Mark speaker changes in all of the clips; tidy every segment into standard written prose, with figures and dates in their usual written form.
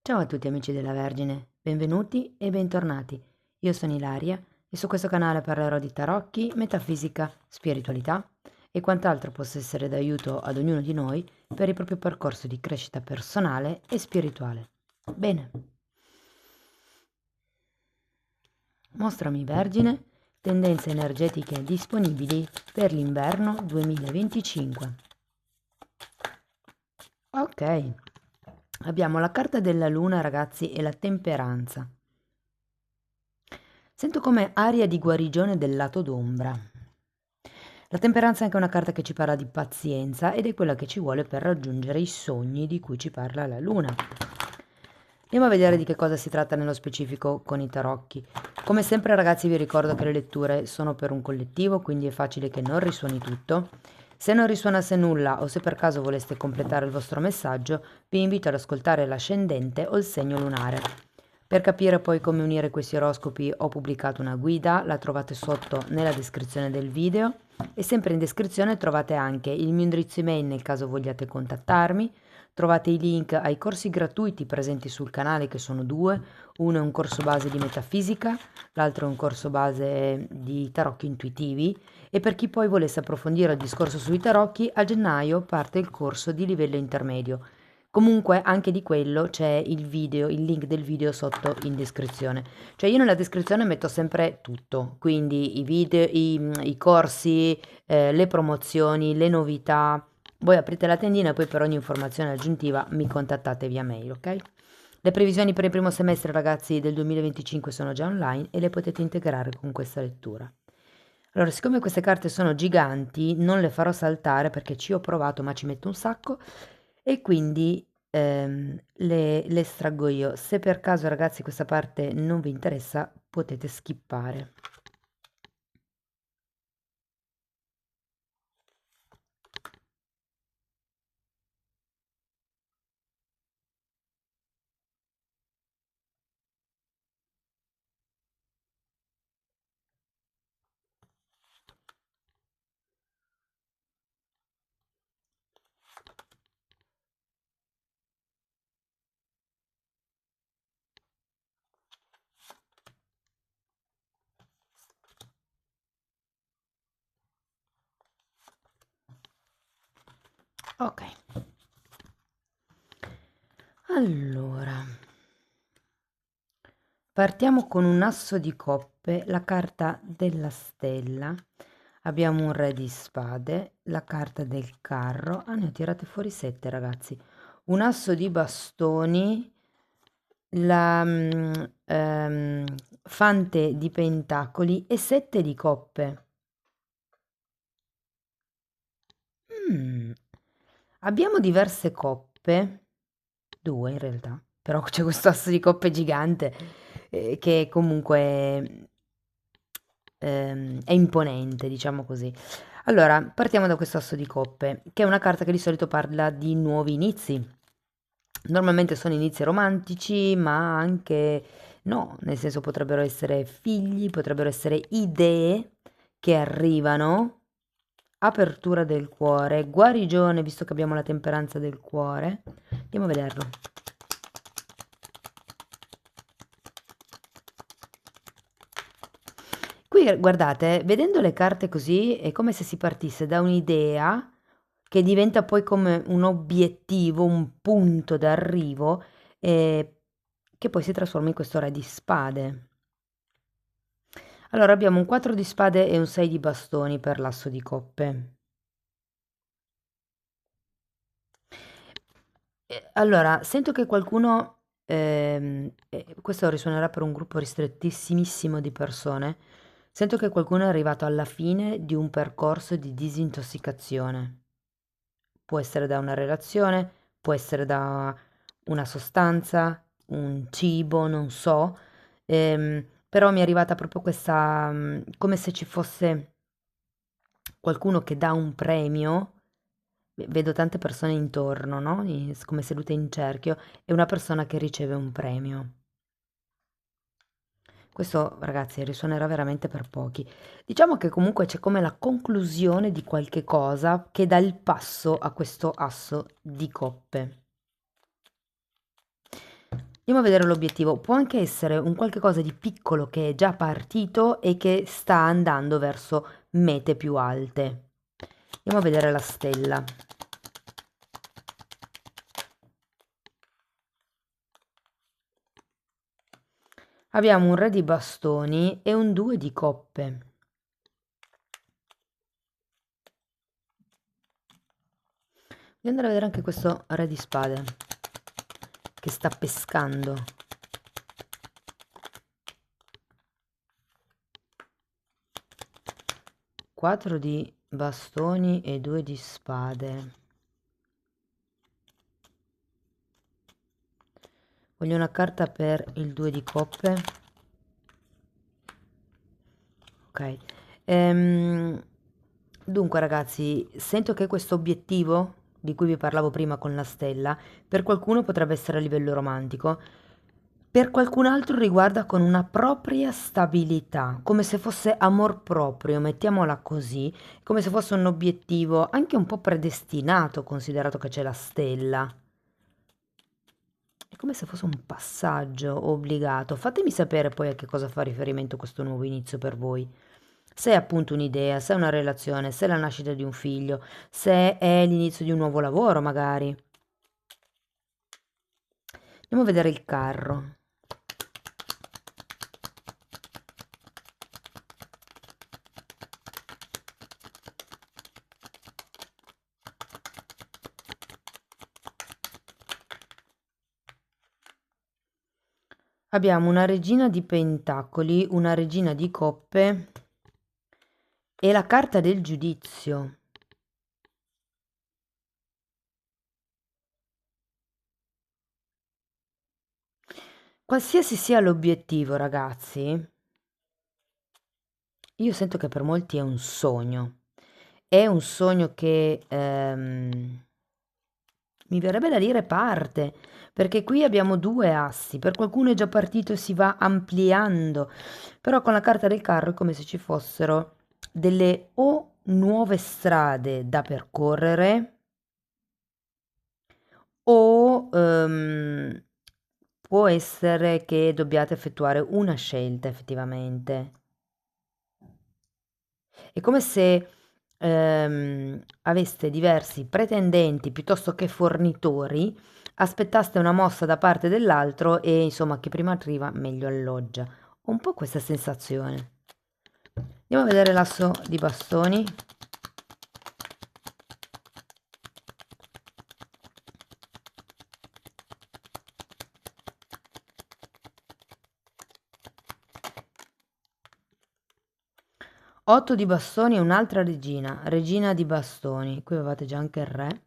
Speaker 1: Ciao a tutti amici della Vergine, benvenuti e bentornati. Io sono Ilaria e su questo canale parlerò di tarocchi, metafisica, spiritualità e quant'altro possa essere d'aiuto ad ognuno di noi per il proprio percorso di crescita personale e spirituale. Bene, mostrami Vergine, tendenze energetiche disponibili per l'inverno 2025. Ok, abbiamo la carta della luna ragazzi e la temperanza. Sento come aria di guarigione del lato d'ombra. La temperanza è anche una carta che ci parla di pazienza ed è quella che ci vuole per raggiungere i sogni di cui ci parla la luna. Andiamo a vedere di che cosa si tratta nello specifico con i tarocchi. Come sempre ragazzi vi ricordo che le letture sono per un collettivo, quindi è facile che non risuoni tutto. Se non risuonasse nulla o se per caso voleste completare il vostro messaggio, vi invito ad ascoltare l'ascendente o il segno lunare. Per capire poi come unire questi oroscopi ho pubblicato una guida, la trovate sotto nella descrizione del video e sempre in descrizione trovate anche il mio indirizzo email nel caso vogliate contattarmi, trovate i link ai corsi gratuiti presenti sul canale che sono due, uno è un corso base di metafisica, l'altro è un corso base di tarocchi intuitivi e per chi poi volesse approfondire il discorso sui tarocchi a gennaio parte il corso di livello intermedio. Comunque anche di quello c'è il video, il link del video sotto in descrizione. Cioè io nella descrizione metto sempre tutto, quindi i video, i corsi, le promozioni, le novità. Voi aprite la tendina e poi per ogni informazione aggiuntiva mi contattate via mail, ok? Le previsioni per il primo semestre, ragazzi, del 2025 sono già online e le potete integrare con questa lettura. Allora, siccome queste carte sono giganti, non le farò saltare perché ci ho provato, ma ci metto un sacco e quindi le estraggo io. Se per caso, ragazzi, questa parte non vi interessa, potete skippare. Ok. Allora, partiamo con un asso di coppe, la carta della stella, abbiamo un re di spade, la carta del carro, ne ho tirate fuori 7 ragazzi, un asso di bastoni, la fante di pentacoli e 7 di coppe. Abbiamo diverse coppe, 2 in realtà, però c'è questo asso di coppe gigante che comunque è imponente, diciamo così. Allora, partiamo da questo asso di coppe, che è una carta che di solito parla di nuovi inizi. Normalmente sono inizi romantici, ma anche no, nel senso potrebbero essere figli, potrebbero essere idee che arrivano, apertura del cuore, guarigione, visto che abbiamo la temperanza del cuore. Andiamo a vederlo. Qui guardate, vedendo le carte così è come se si partisse da un'idea che diventa poi come un obiettivo, un punto d'arrivo, che poi si trasforma in questo re di spade. Allora abbiamo un 4 di spade e un 6 di bastoni per l'asso di coppe. Allora, sento che qualcuno, questo risuonerà per un gruppo ristrettissimissimo di persone, sento che qualcuno è arrivato alla fine di un percorso di disintossicazione. Può essere da una relazione, può essere da una sostanza, un cibo, non so, però mi è arrivata proprio questa, come se ci fosse qualcuno che dà un premio. Vedo tante persone intorno, no? Come sedute in cerchio, e una persona che riceve un premio. Questo, ragazzi, risuonerà veramente per pochi. Diciamo che comunque c'è come la conclusione di qualche cosa che dà il passo a questo asso di coppe. Andiamo a vedere l'obiettivo. Può anche essere un qualche cosa di piccolo che è già partito e che sta andando verso mete più alte. Andiamo a vedere la stella. Abbiamo un re di bastoni e un 2 di coppe. Voglio andare a vedere anche questo re di spade che sta pescando. 4 di bastoni e 2 di spade. Voglio una carta per il 2 di coppe. Ok. Dunque ragazzi, sento che questo obiettivo di cui vi parlavo prima con la stella, per qualcuno potrebbe essere a livello romantico, per qualcun altro riguarda con una propria stabilità, come se fosse amor proprio, mettiamola così, come se fosse un obiettivo anche un po' predestinato, considerato che c'è la stella. È come se fosse un passaggio obbligato. Fatemi sapere poi a che cosa fa riferimento questo nuovo inizio per voi. Se è appunto un'idea, se è una relazione, se è la nascita di un figlio, se è l'inizio di un nuovo lavoro magari. Andiamo a vedere il carro. Abbiamo una regina di pentacoli, una regina di coppe e la carta del giudizio. Qualsiasi sia l'obiettivo, ragazzi, io sento che per molti è un sogno. È un sogno che mi verrebbe da dire parte, perché qui abbiamo due assi, per qualcuno è già partito e si va ampliando, però con la carta del carro è come se ci fossero delle o nuove strade da percorrere o può essere che dobbiate effettuare una scelta effettivamente. È come se aveste diversi pretendenti piuttosto che fornitori, aspettaste una mossa da parte dell'altro e insomma chi prima arriva meglio alloggia. Ho un po' questa sensazione. Andiamo a vedere l'asso di bastoni. 8 di bastoni e un'altra regina, regina di bastoni. Qui avevate già anche il re.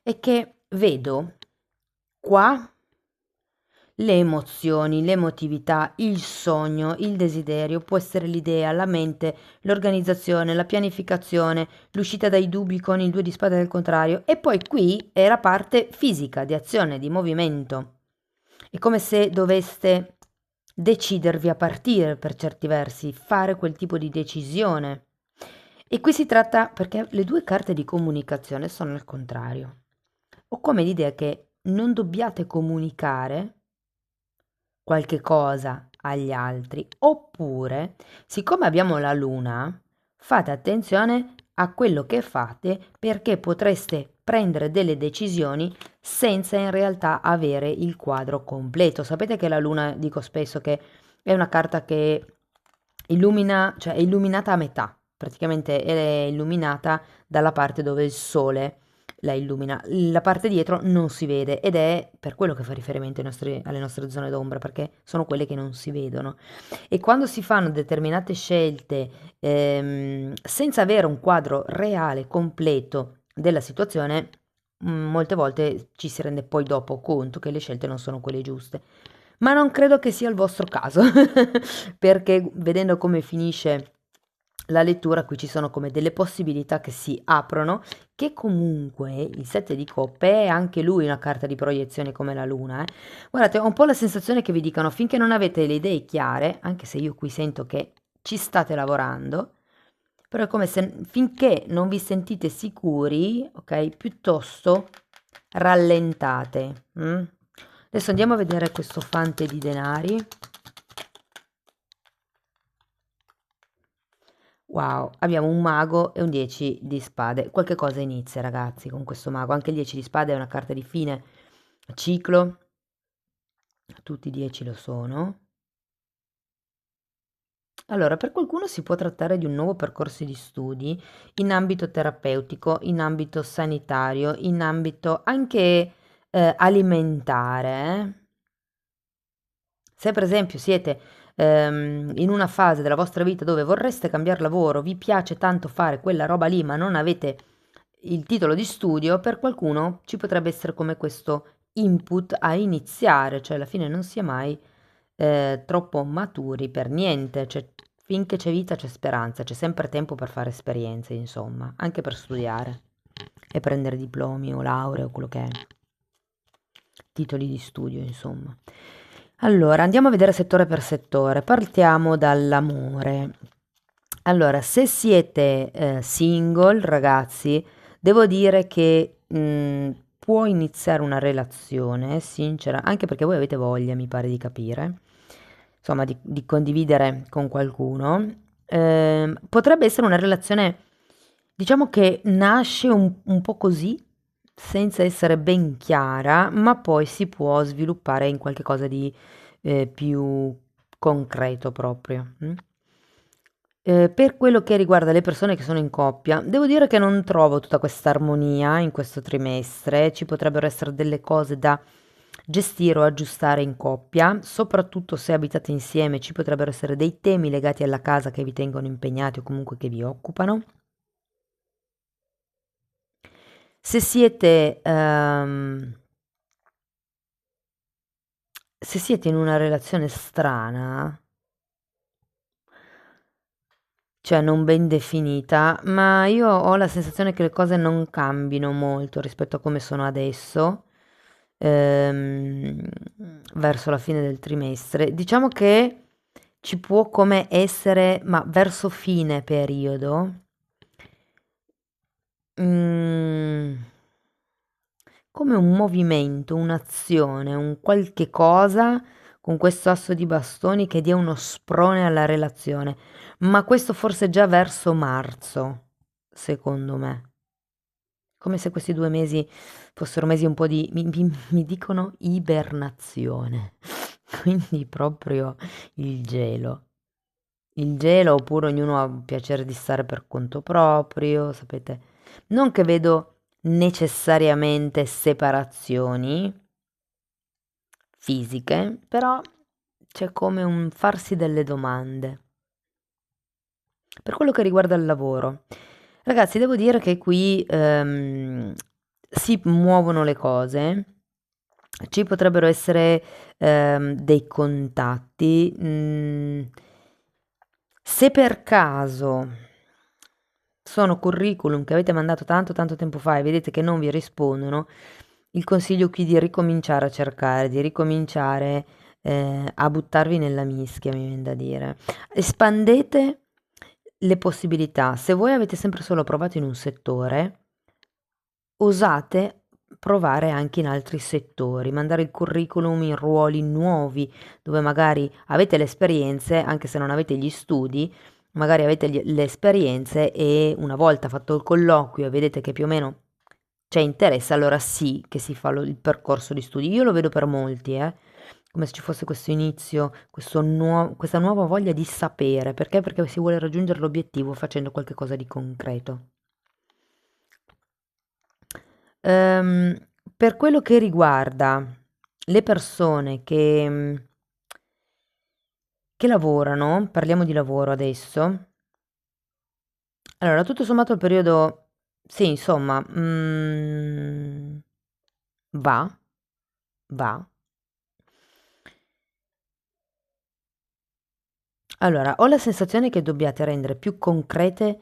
Speaker 1: E che vedo qua le emozioni, l'emotività, il sogno, il desiderio, può essere l'idea, la mente, l'organizzazione, la pianificazione, l'uscita dai dubbi con il 2 di spade del contrario. E poi qui è la parte fisica, di azione, di movimento. È come se doveste decidervi a partire per certi versi, fare quel tipo di decisione. E qui si tratta, perché le due carte di comunicazione sono al contrario. Ho come l'idea che non dobbiate comunicare qualche cosa agli altri, oppure, siccome abbiamo la luna, fate attenzione a quello che fate perché potreste prendere delle decisioni senza in realtà avere il quadro completo. Sapete che la luna, dico spesso che è una carta che illumina, cioè è illuminata a metà, praticamente è illuminata dalla parte dove il sole la illumina. La parte dietro non si vede ed è per quello che fa riferimento alle nostre zone d'ombra, perché sono quelle che non si vedono. E quando si fanno determinate scelte senza avere un quadro reale, completo della situazione, molte volte ci si rende poi dopo conto che le scelte non sono quelle giuste. Ma non credo che sia il vostro caso, perché vedendo come finisce la lettura, qui ci sono come delle possibilità che si aprono, che comunque il 7 di coppe è anche lui una carta di proiezione come la luna. Guardate, ho un po' la sensazione che vi dicano finché non avete le idee chiare, anche se io qui sento che ci state lavorando, però è come se finché non vi sentite sicuri, ok, piuttosto rallentate. Adesso andiamo a vedere questo fante di denari. Wow, abbiamo un mago e un 10 di spade. Qualche cosa inizia, ragazzi, con questo mago. Anche il 10 di spade è una carta di fine ciclo. Tutti i 10 lo sono. Allora, per qualcuno si può trattare di un nuovo percorso di studi in ambito terapeutico, in ambito sanitario, in ambito anche alimentare. Se per esempio siete in una fase della vostra vita dove vorreste cambiare lavoro, vi piace tanto fare quella roba lì, ma non avete il titolo di studio, per qualcuno ci potrebbe essere come questo input a iniziare, cioè alla fine non si è mai troppo maturi per niente, cioè finché c'è vita c'è speranza, c'è sempre tempo per fare esperienze, insomma, anche per studiare e prendere diplomi o lauree o quello che è, titoli di studio, insomma. Allora, andiamo a vedere settore per settore. Partiamo dall'amore. Allora, se siete single, ragazzi, devo dire che può iniziare una relazione sincera, anche perché voi avete voglia, mi pare di capire, insomma, di condividere con qualcuno. Potrebbe essere una relazione, diciamo che nasce un po' così, senza essere ben chiara, ma poi si può sviluppare in qualche cosa di più concreto proprio. Per quello che riguarda le persone che sono in coppia, devo dire che non trovo tutta questa armonia in questo trimestre, ci potrebbero essere delle cose da gestire o aggiustare in coppia, soprattutto se abitate insieme, ci potrebbero essere dei temi legati alla casa che vi tengono impegnati o comunque che vi occupano. Se siete, se siete in una relazione strana, cioè non ben definita, ma io ho la sensazione che le cose non cambino molto rispetto a come sono adesso, ehm, verso la fine del trimestre. Diciamo che ci può come essere, ma verso fine periodo, mm, come un movimento, un'azione, un qualche cosa con questo asso di bastoni che dia uno sprone alla relazione, ma questo forse già verso marzo, secondo me. Come se questi 2 mesi fossero mesi un po' di, mi dicono ibernazione, quindi proprio il gelo. Il gelo oppure ognuno ha il piacere di stare per conto proprio, sapete. Non che vedo necessariamente separazioni fisiche, però c'è come un farsi delle domande. Per quello che riguarda il lavoro, ragazzi, devo dire che qui si muovono le cose, ci potrebbero essere dei contatti. Se per caso sono curriculum che avete mandato tanto tanto tempo fa e vedete che non vi rispondono, il consiglio qui è di ricominciare a cercare, di ricominciare a buttarvi nella mischia, mi viene da dire. Espandete le possibilità. Se voi avete sempre solo provato in un settore, osate provare anche in altri settori, mandare il curriculum in ruoli nuovi, dove magari avete le esperienze, anche se non avete gli studi, magari avete le esperienze e una volta fatto il colloquio e vedete che più o meno c'è interesse, allora sì che si fa il percorso di studi. Io lo vedo per molti, come se ci fosse questo inizio, questa nuova voglia di sapere. Perché? Perché si vuole raggiungere l'obiettivo facendo qualcosa di concreto. Ehm, per quello che riguarda le persone che lavorano, parliamo di lavoro adesso. Allora, tutto sommato il periodo, sì, insomma, va, va. Allora, ho la sensazione che dobbiate rendere più concrete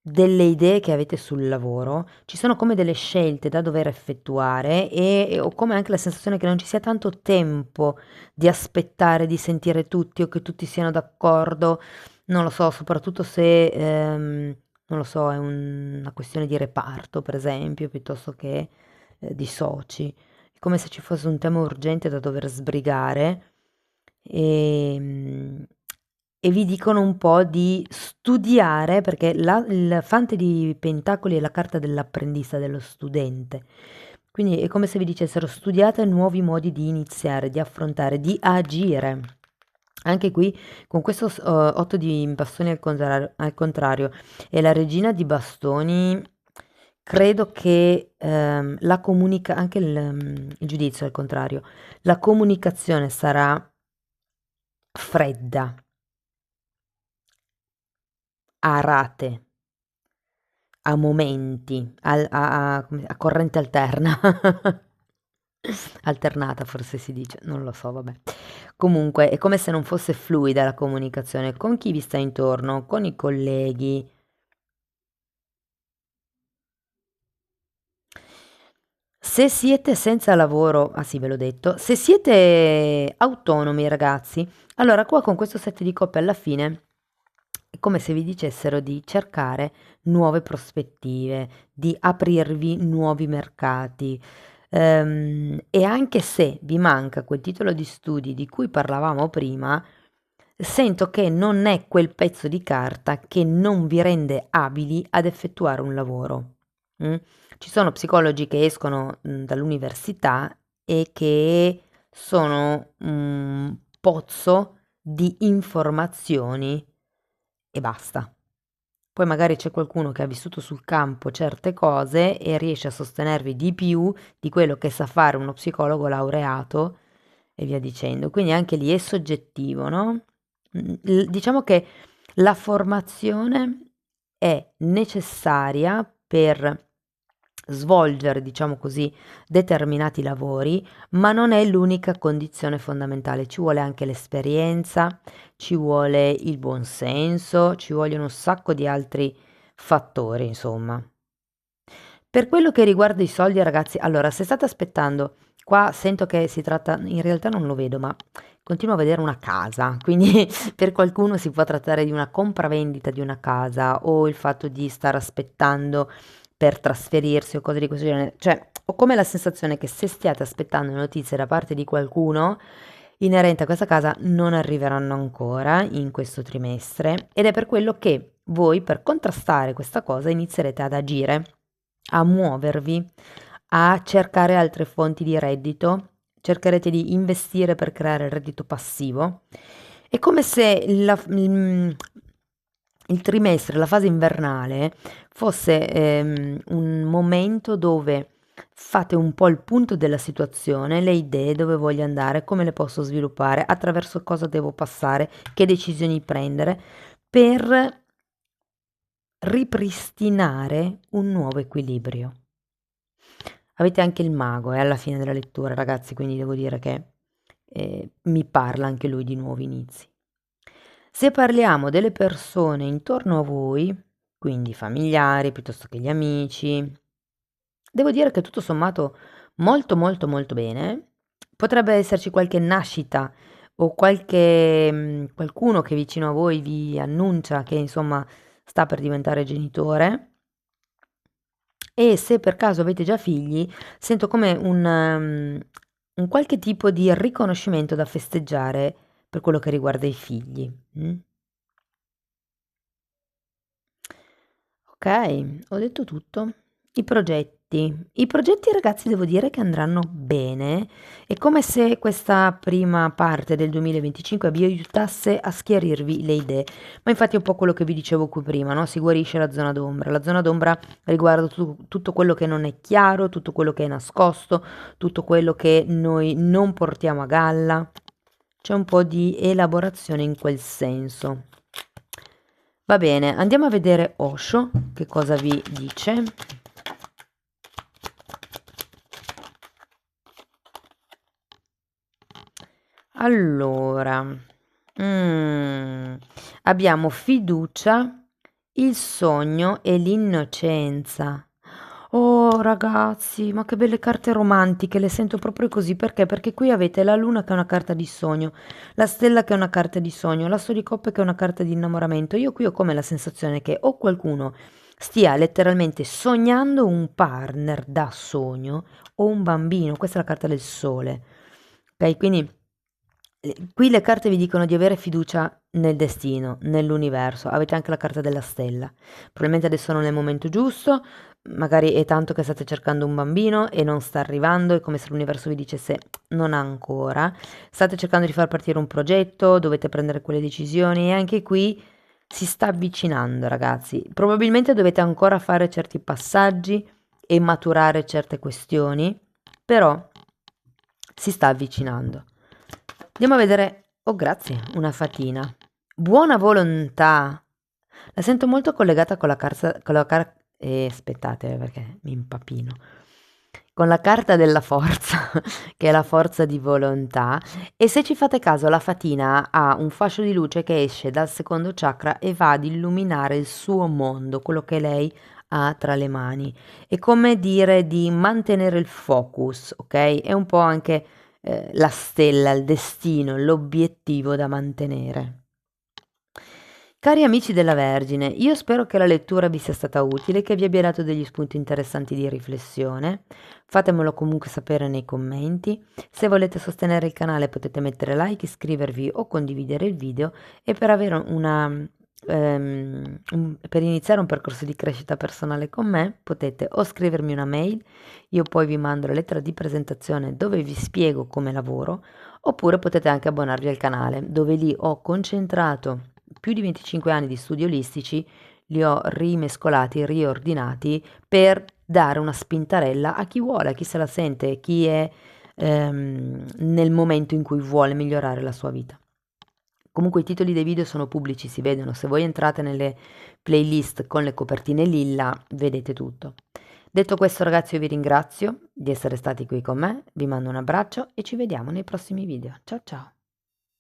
Speaker 1: delle idee che avete sul lavoro. Ci sono come delle scelte da dover effettuare e ho come anche la sensazione che non ci sia tanto tempo di aspettare, di sentire tutti o che tutti siano d'accordo. Non lo so, soprattutto se non lo so, è una questione di reparto, per esempio, piuttosto che di soci. È come se ci fosse un tema urgente da dover sbrigare e, e vi dicono un po' di studiare, perché il fante di pentacoli è la carta dell'apprendista, dello studente. Quindi è come se vi dicessero studiate nuovi modi di iniziare, di affrontare, di agire. Anche qui con questo 8 di bastoni al contrario e la regina di bastoni, credo che anche il giudizio al contrario, la comunicazione sarà fredda, a rate, a momenti, a corrente alterna. Alternata forse si dice, non lo so, vabbè. Comunque è come se non fosse fluida la comunicazione con chi vi sta intorno, con i colleghi. Se siete senza lavoro, ah sì, ve l'ho detto, se siete autonomi ragazzi, allora qua con questo set di coppe alla fine è come se vi dicessero di cercare nuove prospettive, di aprirvi nuovi mercati. E anche se vi manca quel titolo di studi di cui parlavamo prima, sento che non è quel pezzo di carta che non vi rende abili ad effettuare un lavoro. Mm? Ci sono psicologi che escono dall'università e che sono un pozzo di informazioni e basta. Poi magari c'è qualcuno che ha vissuto sul campo certe cose e riesce a sostenervi di più di quello che sa fare uno psicologo laureato e via dicendo. Quindi anche lì è soggettivo, no? Diciamo che la formazione è necessaria per svolgere, diciamo così, determinati lavori, ma non è l'unica condizione fondamentale. Ci vuole anche l'esperienza, ci vuole il buon senso, ci vogliono un sacco di altri fattori, insomma. Per quello che riguarda i soldi, ragazzi, allora, se state aspettando, qua sento che si tratta, in realtà non lo vedo, ma continuo a vedere una casa, quindi per qualcuno si può trattare di una compravendita di una casa o il fatto di stare aspettando per trasferirsi o cose di questo genere. Cioè, ho come la sensazione che se stiate aspettando notizie da parte di qualcuno inerente a questa casa non arriveranno ancora in questo trimestre ed è per quello che voi per contrastare questa cosa inizierete ad agire, a muovervi, a cercare altre fonti di reddito, cercherete di investire per creare il reddito passivo. È come se il trimestre, la fase invernale, fosse un momento dove fate un po' il punto della situazione, le idee, dove voglio andare, come le posso sviluppare, attraverso cosa devo passare, che decisioni prendere per ripristinare un nuovo equilibrio. Avete anche il mago, alla fine della lettura, ragazzi, quindi devo dire che mi parla anche lui di nuovi inizi. Se parliamo delle persone intorno a voi, quindi familiari piuttosto che gli amici, devo dire che tutto sommato molto molto molto bene. Potrebbe esserci qualche nascita o qualcuno che vicino a voi vi annuncia che insomma sta per diventare genitore. E se per caso avete già figli, sento come un qualche tipo di riconoscimento da festeggiare per quello che riguarda i figli. Ok, ho detto tutto. I progetti. I progetti, ragazzi, devo dire che andranno bene. È come se questa prima parte del 2025 vi aiutasse a schiarirvi le idee. Ma infatti è un po' quello che vi dicevo qui prima, no? Si guarisce la zona d'ombra. La zona d'ombra riguarda tutto quello che non è chiaro, tutto quello che è nascosto, tutto quello che noi non portiamo a galla. C'è un po' di elaborazione in quel senso. Va bene, andiamo a vedere Osho, che cosa vi dice. Allora, abbiamo fiducia, il sogno e l'innocenza. Oh ragazzi, ma che belle carte romantiche, le sento proprio così. Perché? Perché qui avete la luna che è una carta di sogno, la stella che è una carta di sogno, l'asso di coppe che è una carta di innamoramento. Io qui ho come la sensazione che o qualcuno stia letteralmente sognando un partner da sogno o un bambino. Questa è la carta del sole, ok? Quindi qui le carte vi dicono di avere fiducia nel destino, nell'universo. Avete anche la carta della stella. Probabilmente adesso non è il momento giusto, magari è tanto che state cercando un bambino e non sta arrivando, è come se l'universo vi dicesse non ancora. State cercando di far partire un progetto, dovete prendere quelle decisioni e anche qui si sta avvicinando, ragazzi. Probabilmente dovete ancora fare certi passaggi e maturare certe questioni, però si sta avvicinando. Andiamo a vedere. Oh, grazie, una fatina. Buona volontà. La sento molto collegata con la carta. Aspettate, perché mi impappino. Con la carta della forza, che è la forza di volontà. E se ci fate caso, la fatina ha un fascio di luce che esce dal secondo chakra e va ad illuminare il suo mondo, quello che lei ha tra le mani. È come dire di mantenere il focus, ok? È un po' anche la stella, il destino, l'obiettivo da mantenere. Cari amici della Vergine, io spero che la lettura vi sia stata utile, che vi abbia dato degli spunti interessanti di riflessione. Fatemelo comunque sapere nei commenti. Se volete sostenere il canale potete mettere like, iscrivervi o condividere il video e per avere per iniziare un percorso di crescita personale con me potete o scrivermi una mail, io poi vi mando la lettera di presentazione dove vi spiego come lavoro, oppure potete anche abbonarvi al canale dove lì ho concentrato più di 25 anni di studi olistici, li ho rimescolati, riordinati per dare una spintarella a chi vuole, a chi se la sente, chi è nel momento in cui vuole migliorare la sua vita. Comunque i titoli dei video sono pubblici, si vedono, se voi entrate nelle playlist con le copertine lilla vedete tutto. Detto questo ragazzi io vi ringrazio di essere stati qui con me, vi mando un abbraccio e ci vediamo nei prossimi video. Ciao ciao!